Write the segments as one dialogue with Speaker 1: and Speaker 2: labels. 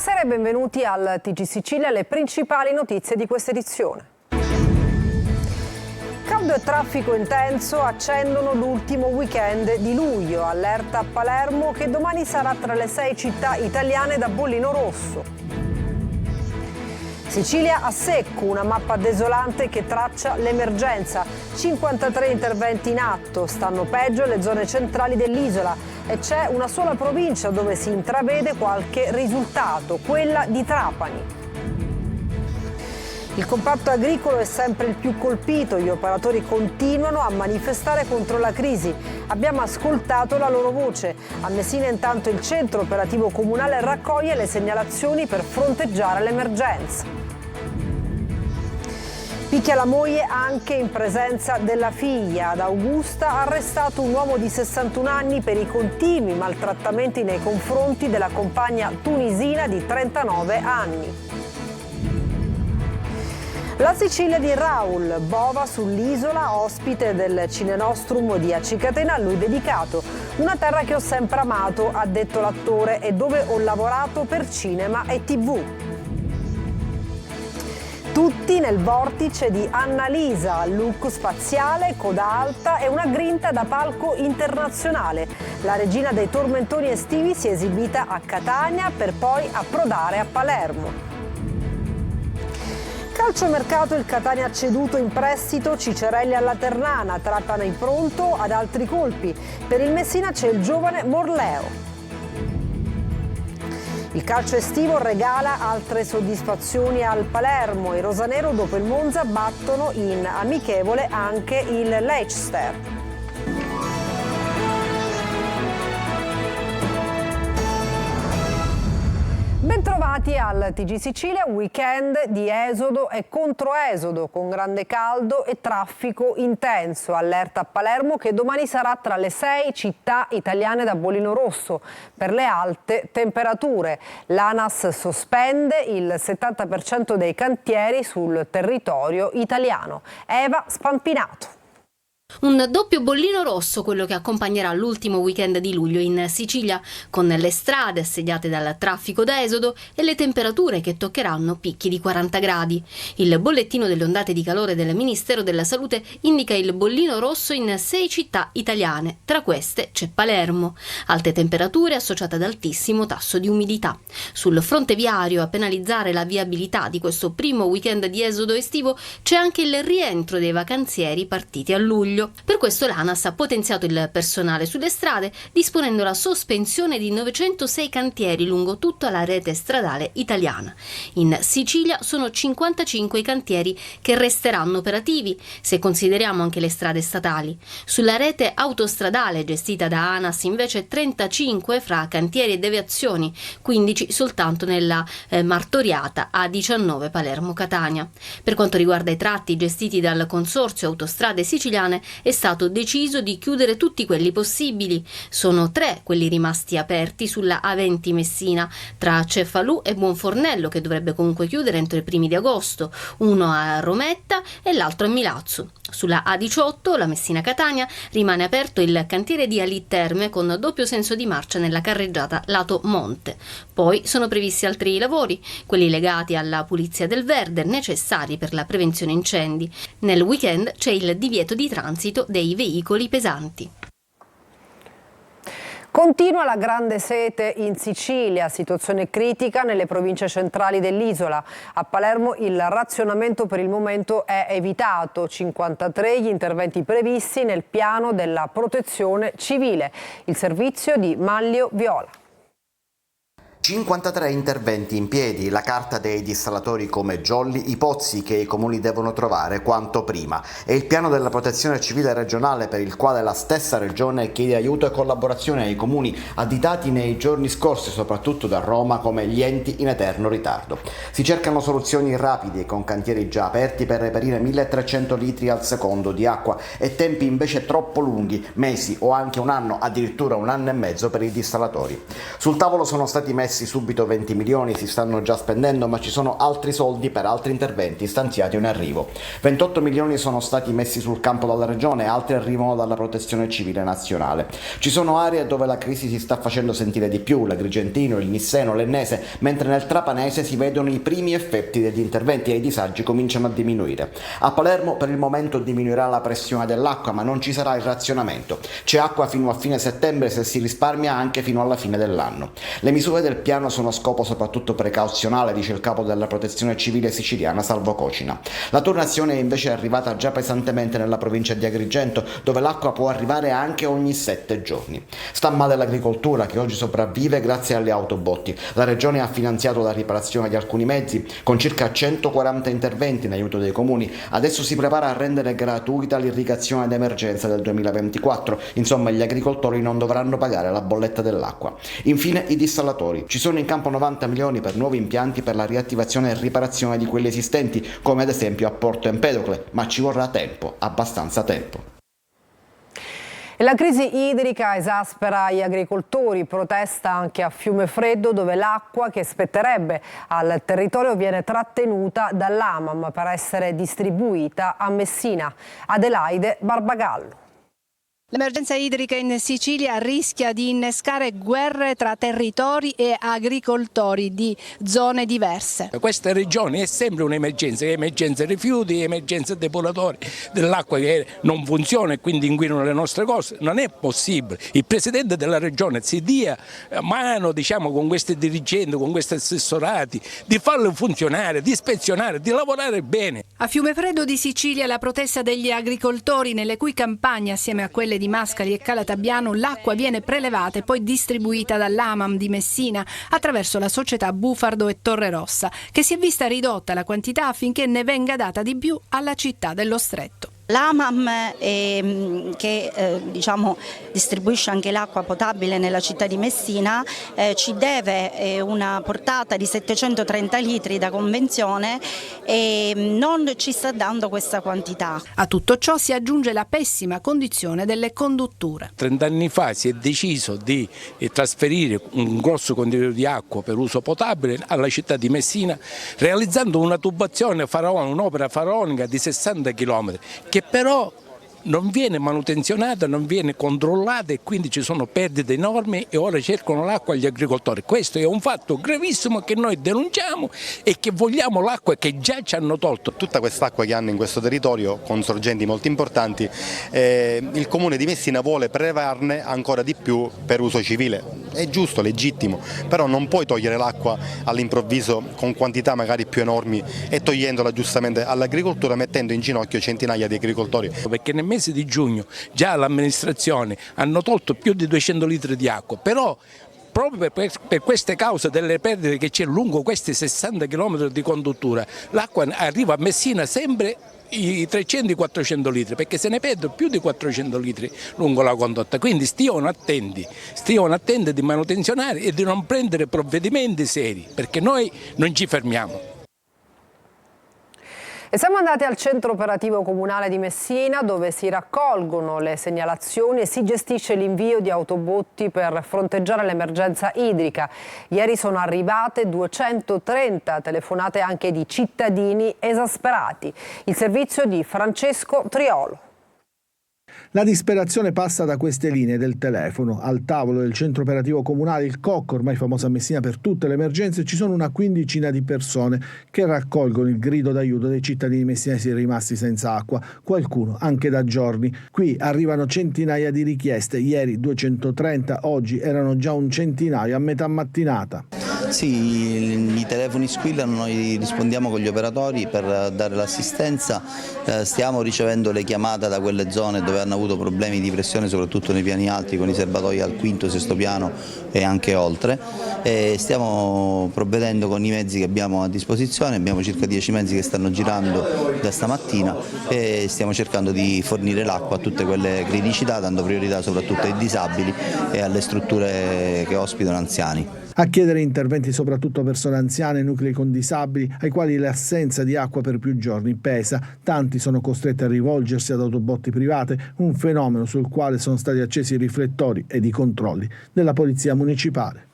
Speaker 1: Buonasera e benvenuti al TG Sicilia, le principali notizie di questa edizione. Caldo e traffico intenso accendono l'ultimo weekend di luglio. Allerta a Palermo che domani sarà tra le 6 città italiane da bollino rosso. Sicilia a secco, una mappa desolante che traccia l'emergenza. 53 interventi in atto, stanno peggio le zone centrali dell'isola e c'è una sola provincia dove si intravede qualche risultato, quella di Trapani. Il comparto agricolo è sempre il più colpito, gli operatori continuano a manifestare contro la crisi. Abbiamo ascoltato la loro voce. A Messina intanto il centro operativo comunale raccoglie le segnalazioni per fronteggiare l'emergenza. Picchia la moglie anche in presenza della figlia. Ad Augusta arrestato un uomo di 61 anni per i continui maltrattamenti nei confronti della compagna tunisina di 39 anni. La Sicilia di Raul, bova sull'isola, ospite del Cinenostrum di Acicatena, a lui dedicato. Una terra che ho sempre amato, ha detto l'attore, e dove ho lavorato per cinema e TV. Tutti nel vortice di Annalisa, look spaziale, coda alta e una grinta da palco internazionale. La regina dei tormentoni estivi si è esibita a Catania per poi approdare a Palermo. Calciomercato, il Catania ha ceduto in prestito Cicerelli alla Ternana, Trapani pronto ad altri colpi. Per il Messina c'è il giovane Morleo. Il calcio estivo regala altre soddisfazioni al Palermo. I rosanero dopo il Monza battono in amichevole anche il Leicester. Bentrovati al TG Sicilia, weekend di esodo e controesodo con grande caldo e traffico intenso. Allerta a Palermo che domani sarà tra le 6 città italiane da bollino rosso per le alte temperature. L'ANAS sospende il 70% dei cantieri sul territorio italiano. Eva Spampinato.
Speaker 2: Un doppio bollino rosso quello che accompagnerà l'ultimo weekend di luglio in Sicilia, con le strade assediate dal traffico da esodo e le temperature che toccheranno picchi di 40 gradi. Il bollettino delle ondate di calore del Ministero della Salute indica il bollino rosso in 6 città italiane, tra queste c'è Palermo. Alte temperature associate ad altissimo tasso di umidità. Sul fronte viario, a penalizzare la viabilità di questo primo weekend di esodo estivo, c'è anche il rientro dei vacanzieri partiti a luglio. Per questo l'ANAS ha potenziato il personale sulle strade, disponendo la sospensione di 906 cantieri lungo tutta la rete stradale italiana. In Sicilia sono 55 i cantieri che resteranno operativi, se consideriamo anche le strade statali. Sulla rete autostradale gestita da ANAS invece 35 fra cantieri e deviazioni, 15 soltanto nella martoriata A19 Palermo-Catania. Per quanto riguarda i tratti gestiti dal Consorzio Autostrade Siciliane, è stato deciso di chiudere tutti quelli possibili. Sono 3 quelli rimasti aperti sulla A20 Messina, tra Cefalù e Buonfornello, che dovrebbe comunque chiudere entro i primi di agosto, uno a Rometta e l'altro a Milazzo. Sulla A18, la Messina-Catania, rimane aperto il cantiere di Ali Terme con doppio senso di marcia nella carreggiata lato Monte. Poi sono previsti altri lavori, quelli legati alla pulizia del verde, necessari per la prevenzione incendi. Nel weekend c'è il divieto di transito dei veicoli pesanti.
Speaker 1: Continua la grande sete in Sicilia, situazione critica nelle province centrali dell'isola. A Palermo il razionamento per il momento è evitato, 53 gli interventi previsti nel piano della protezione civile. Il servizio di Manlio Viola.
Speaker 3: 53 interventi in piedi, la carta dei dissalatori come Jolly, i pozzi che i comuni devono trovare quanto prima e il piano della protezione civile regionale per il quale la stessa regione chiede aiuto e collaborazione ai comuni additati nei giorni scorsi soprattutto da Roma come gli enti in eterno ritardo. Si cercano soluzioni rapide con cantieri già aperti per reperire 1300 litri al secondo di acqua e tempi invece troppo lunghi, mesi o anche un anno, addirittura un anno e mezzo per i dissalatori. Sul tavolo sono stati messi promessi subito 20 milioni, si stanno già spendendo, ma ci sono altri soldi per altri interventi stanziati in arrivo. 28 milioni sono stati messi sul campo dalla Regione, altri arrivano dalla Protezione Civile Nazionale. Ci sono aree dove la crisi si sta facendo sentire di più, l'Agrigentino, il Nisseno, l'Ennese, mentre nel Trapanese si vedono i primi effetti degli interventi e i disagi cominciano a diminuire. A Palermo per il momento diminuirà la pressione dell'acqua, ma non ci sarà il razionamento. C'è acqua fino a fine settembre, se si risparmia anche fino alla fine dell'anno. Le misure del piano sono a scopo soprattutto precauzionale, dice il capo della Protezione Civile siciliana Salvo Cocina. La turnazione è invece arrivata già pesantemente nella provincia di Agrigento, dove l'acqua può arrivare anche ogni 7 giorni. Sta male l'agricoltura, che oggi sopravvive grazie alle autobotti. La Regione ha finanziato la riparazione di alcuni mezzi, con circa 140 interventi in aiuto dei comuni. Adesso si prepara a rendere gratuita l'irrigazione d'emergenza del 2024. Insomma, gli agricoltori non dovranno pagare la bolletta dell'acqua. Infine, i dissalatori. Ci sono in campo 90 milioni per nuovi impianti per la riattivazione e riparazione di quelli esistenti, come ad esempio a Porto Empedocle, ma ci vorrà tempo, abbastanza tempo.
Speaker 1: La crisi idrica esaspera gli agricoltori, protesta anche a Fiumefreddo, dove l'acqua che spetterebbe al territorio viene trattenuta dall'AMAM per essere distribuita a Messina. Adelaide Barbagallo.
Speaker 4: L'emergenza idrica in Sicilia rischia di innescare guerre tra territori e agricoltori di zone diverse.
Speaker 5: Questa regione è sempre un'emergenza, emergenza rifiuti, emergenza depuratori dell'acqua che non funziona e quindi inquinano le nostre cose. Non è possibile. Il presidente della regione si dia mano, con questi dirigenti, con questi assessorati, di farlo funzionare, di ispezionare, di lavorare bene.
Speaker 4: A Fiumefreddo di Sicilia la protesta degli agricoltori, nelle cui campagne assieme a quelle di Mascali e Calatabiano l'acqua viene prelevata e poi distribuita dall'AMAM di Messina attraverso la società Bufardo e Torrerossa, che si è vista ridotta la quantità affinché ne venga data di più alla città dello Stretto.
Speaker 6: L'AMAM che distribuisce anche l'acqua potabile nella città di Messina ci deve una portata di 730 litri da convenzione e non ci sta dando questa quantità.
Speaker 4: A tutto ciò si aggiunge la pessima condizione delle condutture.
Speaker 5: 30 anni fa si è deciso di trasferire un grosso contenitore di acqua per uso potabile alla città di Messina, realizzando una tubazione un'opera faraonica di 60 km che però non viene manutenzionata, non viene controllata e quindi ci sono perdite enormi e ora cercano l'acqua gli agricoltori. Questo è un fatto gravissimo che noi denunciamo e che vogliamo l'acqua che già ci hanno tolto.
Speaker 7: Tutta quest'acqua che hanno in questo territorio, con sorgenti molto importanti, il comune di Messina vuole prelevarne ancora di più per uso civile. È giusto, legittimo, però non puoi togliere l'acqua all'improvviso con quantità magari più enormi e togliendola giustamente all'agricoltura, mettendo in ginocchio centinaia di agricoltori.
Speaker 5: Perché nel mese di giugno già l'amministrazione hanno tolto più di 200 litri di acqua, però proprio per queste cause delle perdite che c'è lungo questi 60 km di conduttura, l'acqua arriva a Messina sempre i 300-400 litri, perché se ne perdono più di 400 litri lungo la condotta, quindi stiano attenti di manutenzionare e di non prendere provvedimenti seri, perché noi non ci fermiamo.
Speaker 1: E siamo andati al centro operativo comunale di Messina, dove si raccolgono le segnalazioni e si gestisce l'invio di autobotti per fronteggiare l'emergenza idrica. Ieri sono arrivate 230 telefonate anche di cittadini esasperati. Il servizio di Francesco Triolo.
Speaker 8: La disperazione passa da queste linee del telefono. Al tavolo del centro operativo comunale, il COC, ormai famoso a Messina per tutte le emergenze, ci sono una quindicina di persone che raccolgono il grido d'aiuto dei cittadini messinesi rimasti senza acqua, qualcuno anche da giorni. Qui arrivano centinaia di richieste, ieri 230, oggi erano già un centinaio a metà mattinata.
Speaker 9: Sì, i telefoni squillano, noi rispondiamo con gli operatori per dare l'assistenza, stiamo ricevendo le chiamate da quelle zone dove hanno avuto problemi di pressione, soprattutto nei piani alti, con i serbatoi al quinto, sesto piano e anche oltre, e stiamo provvedendo con i mezzi che abbiamo a disposizione. Abbiamo circa 10 mezzi che stanno girando da stamattina e stiamo cercando di fornire l'acqua a tutte quelle criticità, dando priorità soprattutto ai disabili e alle strutture che ospitano anziani.
Speaker 8: A chiedere interventi soprattutto persone anziane, nuclei con disabili, ai quali l'assenza di acqua per più giorni pesa. Tanti sono costretti a rivolgersi ad autobotti private, un fenomeno sul quale sono stati accesi i riflettori ed i controlli della Polizia Municipale.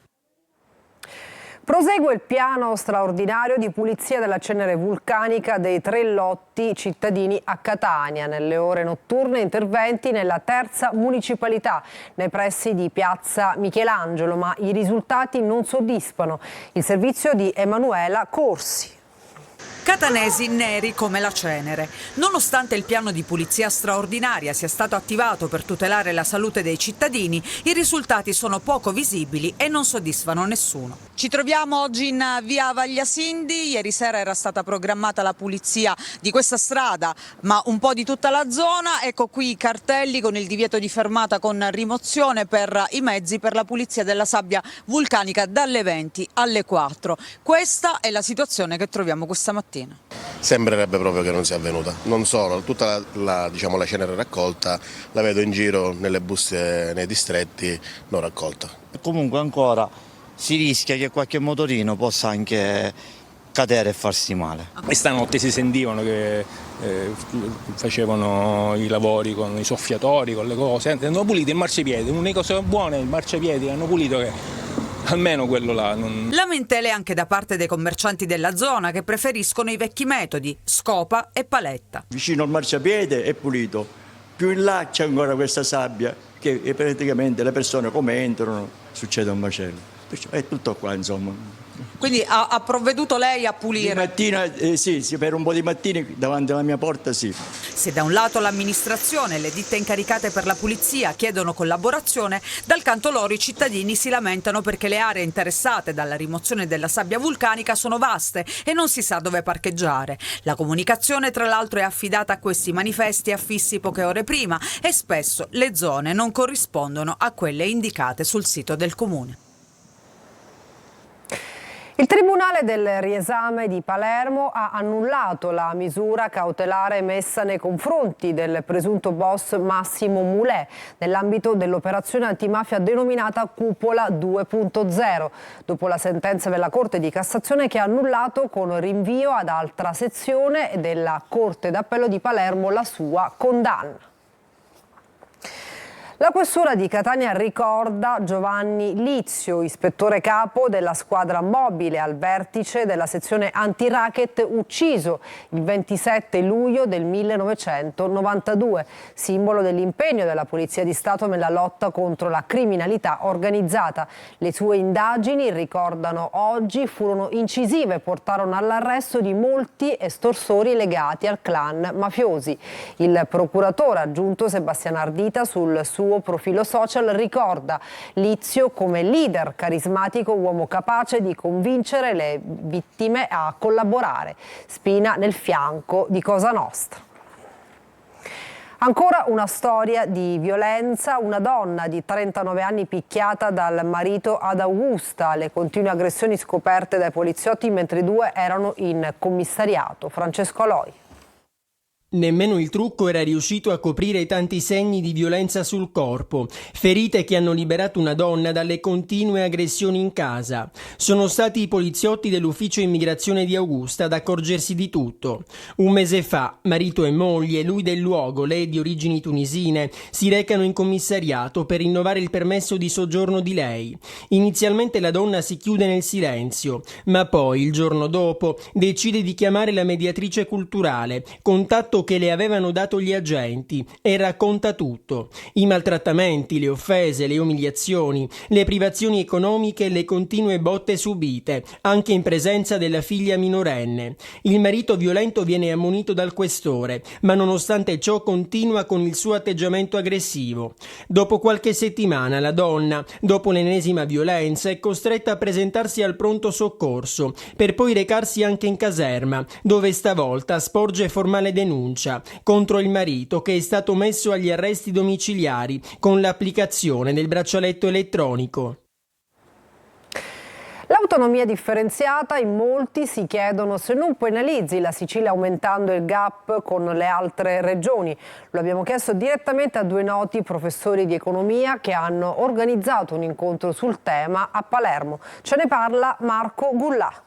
Speaker 1: Prosegue il piano straordinario di pulizia della cenere vulcanica dei 3 lotti cittadini a Catania. Nelle ore notturne interventi nella terza municipalità, nei pressi di Piazza Michelangelo, ma i risultati non soddisfano. Il servizio di Emanuela Corsi.
Speaker 10: Catanesi neri come la cenere. Nonostante il piano di pulizia straordinaria sia stato attivato per tutelare la salute dei cittadini, i risultati sono poco visibili e non soddisfano nessuno. Ci troviamo oggi in via Vagliasindi. Ieri sera era stata programmata la pulizia di questa strada, ma un po' di tutta la zona. Ecco qui i cartelli con il divieto di fermata con rimozione per i mezzi per la pulizia della sabbia vulcanica dalle 20 alle 4. Questa è la situazione che troviamo questa mattina.
Speaker 11: Sembrerebbe proprio che non sia avvenuta, non solo, tutta la cenere raccolta la vedo in giro nelle buste nei distretti non raccolta.
Speaker 12: Comunque ancora si rischia che qualche motorino possa anche cadere e farsi male.
Speaker 5: E stanotte si sentivano che facevano i lavori con i soffiatori, con le cose, hanno pulito il marciapiede, l'unica cosa buona è il marciapiede, hanno pulito che... Almeno quello là.
Speaker 10: Lamentele anche da parte dei commercianti della zona che preferiscono i vecchi metodi, scopa e paletta.
Speaker 13: Vicino al marciapiede è pulito, più in là c'è ancora questa sabbia che praticamente le persone come entrano succede un macello. Perciò è tutto qua insomma.
Speaker 10: Quindi ha provveduto lei a pulire?
Speaker 13: Di mattina sì, per un po' di mattini davanti alla mia porta sì.
Speaker 10: Se da un lato l'amministrazione e le ditte incaricate per la pulizia chiedono collaborazione, dal canto loro i cittadini si lamentano perché le aree interessate dalla rimozione della sabbia vulcanica sono vaste e non si sa dove parcheggiare. La comunicazione tra l'altro è affidata a questi manifesti affissi poche ore prima e spesso le zone non corrispondono a quelle indicate sul sito del comune.
Speaker 1: Il Tribunale del Riesame di Palermo ha annullato la misura cautelare messa nei confronti del presunto boss Massimo Mulè nell'ambito dell'operazione antimafia denominata Cupola 2.0, dopo la sentenza della Corte di Cassazione che ha annullato con rinvio ad altra sezione della Corte d'Appello di Palermo la sua condanna. La questura di Catania ricorda Giovanni Lizio, ispettore capo della squadra mobile al vertice della sezione anti-racket, ucciso il 27 luglio del 1992, simbolo dell'impegno della Polizia di Stato nella lotta contro la criminalità organizzata. Le sue indagini, ricordano oggi, furono incisive e portarono all'arresto di molti estorsori legati al clan mafiosi. Il procuratore aggiunto Sebastiano Ardita sul suo profilo social ricorda Lizio come leader carismatico, uomo capace di convincere le vittime a collaborare, spina nel fianco di Cosa Nostra. Ancora una storia di violenza, una donna di 39 anni picchiata dal marito ad Augusta, le continue aggressioni scoperte dai poliziotti mentre i due erano in commissariato. Francesco Aloi.
Speaker 14: Nemmeno il trucco era riuscito a coprire i tanti segni di violenza sul corpo, ferite che hanno liberato una donna dalle continue aggressioni in casa. Sono stati i poliziotti dell'ufficio immigrazione di Augusta ad accorgersi di tutto. Un mese fa, marito e moglie, lui del luogo, lei di origini tunisine, si recano in commissariato per rinnovare il permesso di soggiorno di lei. Inizialmente la donna si chiude nel silenzio, ma poi, il giorno dopo, decide di chiamare la mediatrice culturale, contatto che le avevano dato gli agenti, e racconta tutto: i maltrattamenti, le offese, le umiliazioni, le privazioni economiche e le continue botte subite, anche in presenza della figlia minorenne. Il marito violento viene ammonito dal questore, ma nonostante ciò continua con il suo atteggiamento aggressivo. Dopo qualche settimana la donna, dopo l'ennesima violenza, è costretta a presentarsi al pronto soccorso, per poi recarsi anche in caserma, dove stavolta sporge formale denuncia contro il marito, che è stato messo agli arresti domiciliari con l'applicazione del braccialetto elettronico.
Speaker 1: L'autonomia differenziata, in molti si chiedono se non penalizzi la Sicilia aumentando il gap con le altre regioni. Lo abbiamo chiesto direttamente a due noti professori di economia che hanno organizzato un incontro sul tema a Palermo. Ce ne parla Marco Gullà.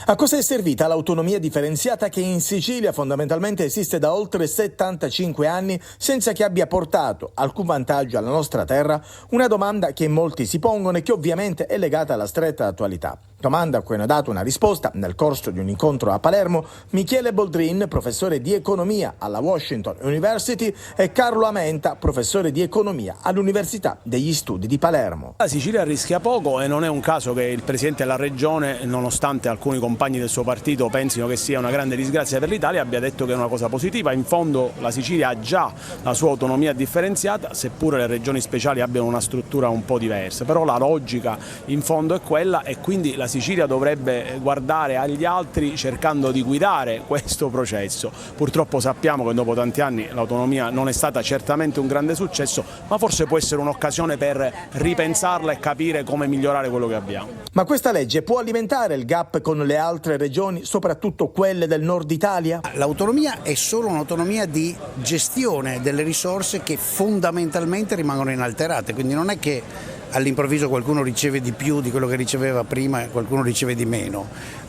Speaker 15: A cosa è servita l'autonomia differenziata che in Sicilia fondamentalmente esiste da oltre 75 anni senza che abbia portato alcun vantaggio alla nostra terra? Una domanda che molti si pongono e che ovviamente è legata alla stretta attualità. Domanda a cui hanno dato una risposta nel corso di un incontro a Palermo Michele Boldrin, professore di economia alla Washington University, e Carlo Amenta, professore di economia all'Università degli Studi di Palermo.
Speaker 16: La Sicilia rischia poco e non è un caso che il Presidente della Regione, nonostante alcuni compagni del suo partito pensino che sia una grande disgrazia per l'Italia, abbia detto che è una cosa positiva. In fondo la Sicilia ha già la sua autonomia differenziata, seppure le regioni speciali abbiano una struttura un po' diversa, però la logica in fondo è quella e quindi la Sicilia dovrebbe guardare agli altri cercando di guidare questo processo. Purtroppo sappiamo che dopo tanti anni l'autonomia non è stata certamente un grande successo, ma forse può essere un'occasione per ripensarla e capire come migliorare quello che abbiamo.
Speaker 15: Ma questa legge può alimentare il gap con le altre regioni, soprattutto quelle del nord Italia?
Speaker 17: L'autonomia è solo un'autonomia di gestione delle risorse che fondamentalmente rimangono inalterate, quindi non è che all'improvviso qualcuno riceve di più di quello che riceveva prima e qualcuno riceve di meno.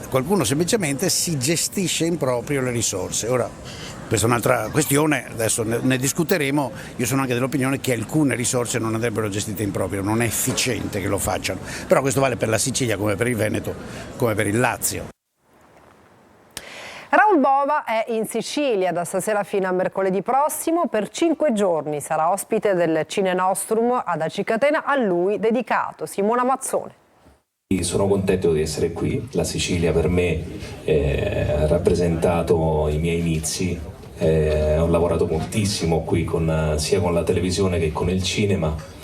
Speaker 17: Qualcuno semplicemente si gestisce in proprio le risorse. Ora, questa è un'altra questione, adesso ne discuteremo. Io sono anche dell'opinione che alcune risorse non andrebbero gestite in proprio, non è efficiente che lo facciano. Però questo vale per la Sicilia come per il Veneto, come per il Lazio.
Speaker 1: Raoul Bova è in Sicilia da stasera fino a mercoledì prossimo. Per 5 giorni sarà ospite del Cine Nostrum ad Aci Catena, a lui dedicato. Simona Mazzone.
Speaker 18: Sono contento di essere qui. La Sicilia per me ha rappresentato i miei inizi. Ho lavorato moltissimo qui sia con la televisione che con il cinema.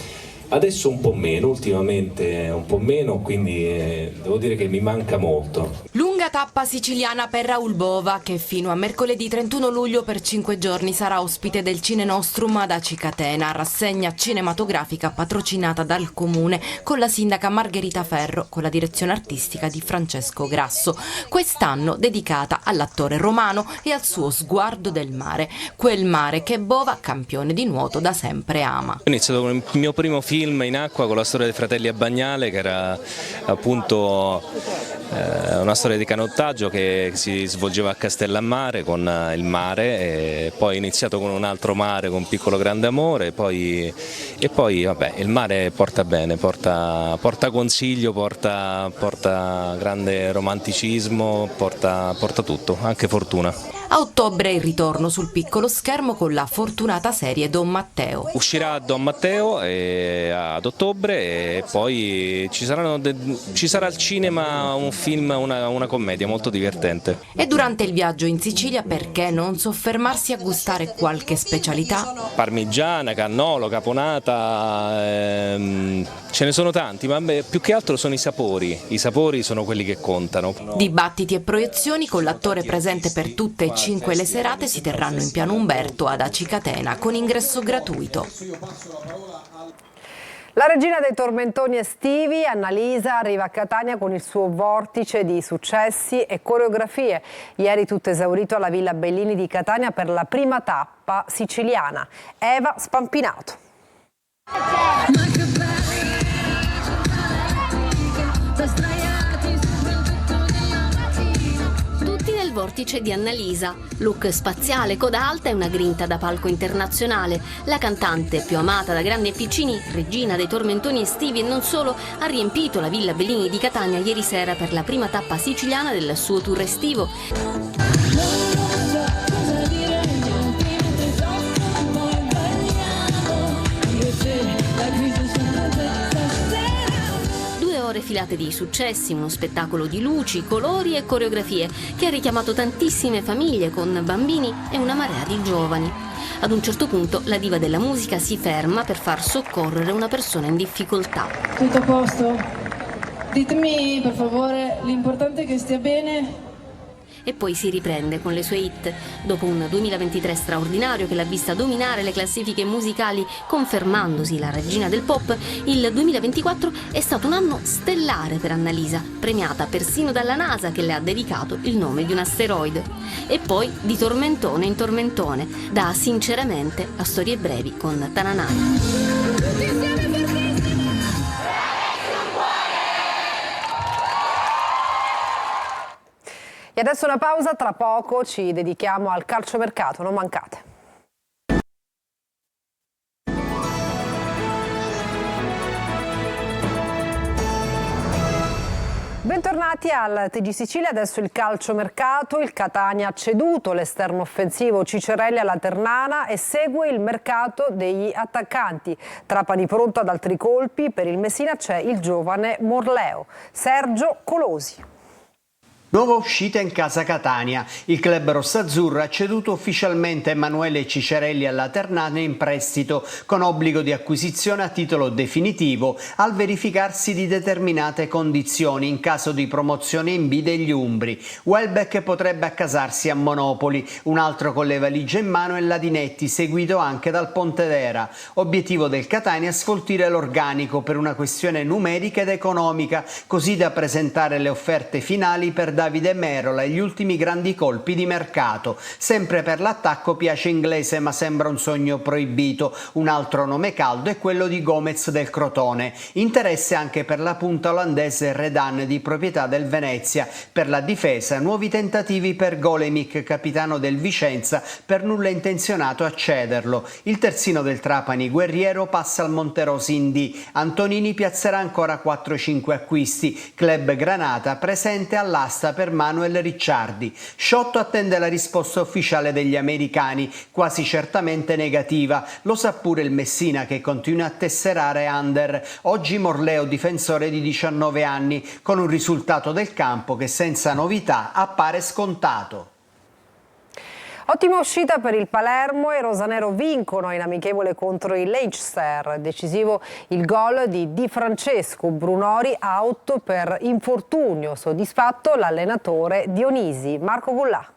Speaker 18: Adesso un po' meno, ultimamente un po' meno, quindi devo dire che mi manca molto.
Speaker 19: Lunga tappa siciliana per Raoul Bova, che fino a mercoledì 31 luglio per 5 giorni sarà ospite del Cine Nostrum ad Aci Catena, rassegna cinematografica patrocinata dal Comune con la sindaca Margherita Ferro, con la direzione artistica di Francesco Grasso. Quest'anno dedicata all'attore romano e al suo sguardo del mare, quel mare che Bova, campione di nuoto, da sempre ama.
Speaker 20: Ho iniziato con il mio primo film in acqua con la storia dei fratelli a Bagnale, che era appunto una storia di canottaggio che si svolgeva a Castellammare con il mare, e poi ho iniziato con un altro mare, con Piccolo Grande Amore, e poi vabbè, il mare porta bene, porta consiglio, porta grande romanticismo, porta tutto, anche fortuna.
Speaker 19: A ottobre il ritorno sul piccolo schermo con la fortunata serie Don Matteo.
Speaker 20: Uscirà Don Matteo ad ottobre e poi ci sarà al cinema un film, una commedia molto divertente.
Speaker 19: E durante il viaggio in Sicilia perché non soffermarsi a gustare qualche specialità?
Speaker 20: Parmigiana, cannolo, caponata, ce ne sono tanti, ma più che altro sono i sapori sono quelli che contano.
Speaker 19: Dibattiti e proiezioni con l'attore presente per tutte e 5 le serate si terranno in Piano Umberto ad Aci Catena con ingresso gratuito.
Speaker 1: La regina dei tormentoni estivi, Annalisa, arriva a Catania con il suo vortice di successi e coreografie. Ieri tutto esaurito alla Villa Bellini di Catania per la prima tappa siciliana. Eva Spampinato.
Speaker 2: Vortice di Annalisa, look spaziale, coda alta e una grinta da palco internazionale. La cantante, più amata da grandi e piccini, regina dei tormentoni estivi e non solo, ha riempito la Villa Bellini di Catania ieri sera per la prima tappa siciliana del suo tour estivo. Filate di successi, uno spettacolo di luci, colori e coreografie che ha richiamato tantissime famiglie con bambini e una marea di giovani. Ad un certo punto la diva della musica si ferma per far soccorrere una persona in difficoltà.
Speaker 21: Tutto a posto? Ditemi per favore, l'importante è che stia bene.
Speaker 2: E poi si riprende con le sue hit. Dopo un 2023 straordinario che l'ha vista dominare le classifiche musicali, confermandosi la regina del pop, il 2024 è stato un anno stellare per Annalisa, premiata persino dalla NASA che le ha dedicato il nome di un asteroide. E poi di tormentone in tormentone, da Sinceramente a Storie brevi con Tananai.
Speaker 1: E adesso una pausa, tra poco ci dedichiamo al calciomercato, non mancate. Bentornati al TG Sicilia, adesso il calciomercato. Il Catania ha ceduto l'esterno offensivo Cicerelli alla Ternana e segue il mercato degli attaccanti. Trapani pronto ad altri colpi, per il Messina c'è il giovane Morleo. Sergio Colosi.
Speaker 3: Nuova uscita in casa Catania. Il club rossazzurro ha ceduto ufficialmente Emanuele Cicerelli alla Ternana in prestito, con obbligo di acquisizione a titolo definitivo al verificarsi di determinate condizioni in caso di promozione in B degli Umbri. Welbeck potrebbe accasarsi a Monopoli. Un altro con le valigie in mano è Ladinetti, seguito anche dal Pontedera. Obiettivo del Catania sfoltire l'organico per una questione numerica ed economica, così da presentare le offerte finali per Davide Merola e gli ultimi grandi colpi di mercato. Sempre per l'attacco piace Inglese, ma sembra un sogno proibito. Un altro nome caldo è quello di Gomez del Crotone. Interesse anche per la punta olandese Redan, di proprietà del Venezia. Per la difesa nuovi tentativi per Golemic, capitano del Vicenza, per nulla intenzionato a cederlo. Il terzino del Trapani Guerriero passa al Monterosi in D. Antonini piazzerà ancora 4-5 acquisti. Club Granata presente all'asta per Manuel Ricciardi. Sciotto attende la risposta ufficiale degli americani, quasi certamente negativa. Lo sa pure il Messina, che continua a tesserare under. Oggi Morleo, difensore di 19 anni, con un risultato del campo che senza novità appare scontato.
Speaker 1: Ottima uscita per il Palermo, e rosanero vincono in amichevole contro il Leicester. Decisivo il gol di Di Francesco, Brunori out per infortunio. Soddisfatto l'allenatore Dionisi. Marco Gullà.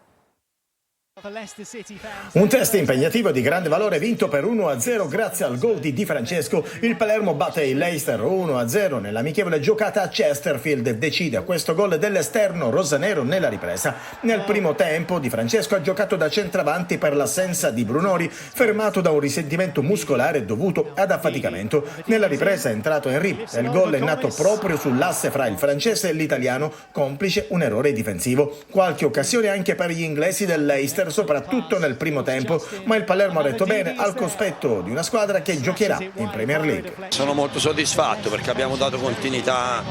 Speaker 15: Un test impegnativo di grande valore vinto per 1-0 grazie al gol di Di Francesco. Il Palermo batte il Leicester 1-0 nell'amichevole giocata a Chesterfield e decide a questo gol dell'esterno rosanero nella ripresa. Nel primo tempo Di Francesco ha giocato da centravanti per l'assenza di Brunori, fermato da un risentimento muscolare dovuto ad affaticamento. Nella ripresa è entrato Henry e il gol è nato proprio sull'asse fra il francese e l'italiano, complice un errore difensivo. Qualche occasione anche per gli inglesi del Leicester, soprattutto nel primo tempo, ma il Palermo ha retto bene al cospetto di una squadra che giocherà in Premier League.
Speaker 22: Sono molto soddisfatto perché abbiamo dato continuità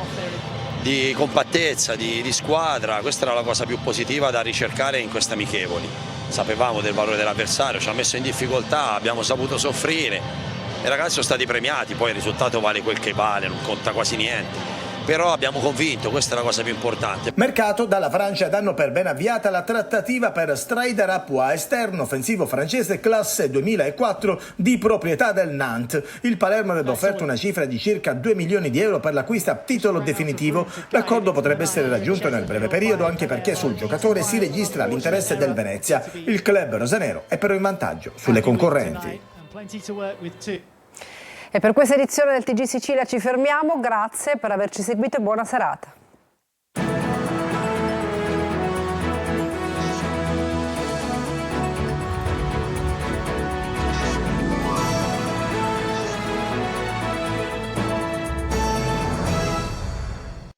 Speaker 22: di compattezza, di squadra. Questa era la cosa più positiva da ricercare in queste amichevoli. Sapevamo del valore dell'avversario, ci ha messo in difficoltà, abbiamo saputo soffrire. I ragazzi sono stati premiati, poi il risultato vale quel che vale, non conta quasi niente. Però abbiamo convinto, questa è la cosa più importante.
Speaker 15: Mercato. Dalla Francia danno per ben avviata la trattativa per Strider Apua, esterno offensivo francese classe 2004 di proprietà del Nantes. Il Palermo aveva offerto una cifra di circa 2 milioni di euro per l'acquisto a titolo definitivo. L'accordo potrebbe essere raggiunto nel breve periodo, anche perché sul giocatore si registra l'interesse del Venezia. Il club rosanero è però in vantaggio sulle concorrenti.
Speaker 1: E per questa edizione del TG Sicilia ci fermiamo, grazie per averci seguito e buona serata.